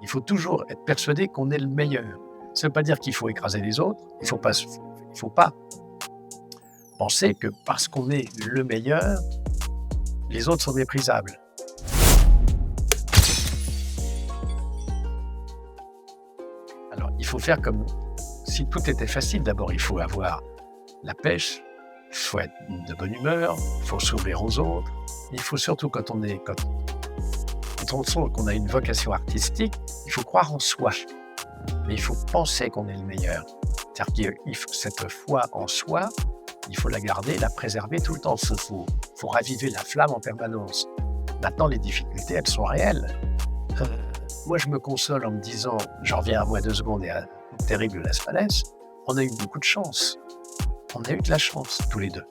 Il faut toujours être persuadé qu'on est le meilleur. Ça ne veut pas dire qu'il faut écraser les autres. Il ne faut pas penser que parce qu'on est le meilleur, les autres sont méprisables. Alors, il faut faire comme si tout était facile. D'abord, il faut avoir la pêche, il faut être de bonne humeur, il faut s'ouvrir aux autres. Il faut surtout, quand on sent qu'on a une vocation artistique, il faut croire en soi. Mais il faut penser qu'on est le meilleur. C'est-à-dire qu'il faut cette foi en soi, il faut la garder, la préserver tout le temps. Il faut raviver la flamme en permanence. Maintenant, les difficultés, elles sont réelles. Moi, je me console en me disant, j'en reviens à moi 2 secondes et à terrible Las Palais, on a eu beaucoup de chance. On a eu de la chance, tous les deux.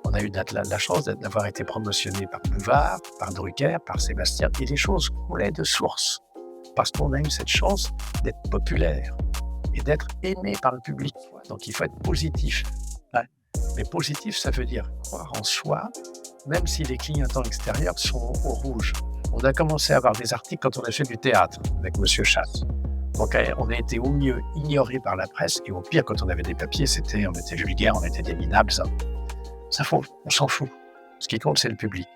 On a eu de la chance d'avoir été promotionnés par Bouvard, par Drucker, par Sébastien, et les choses coulaient de source. Parce qu'on a eu cette chance d'être populaire et d'être aimé par le public. Donc, il faut être positif. Ouais. Mais positif, ça veut dire croire en soi, même si les clignotants extérieurs sont au rouge. On a commencé à avoir des articles quand on a fait du théâtre avec Monsieur Chasse. Donc, on a été au mieux ignoré par la presse, et au pire, quand on avait des papiers, on était vulgaire, on était des minables, ça. On s'en fout. Ce qui compte, c'est le public.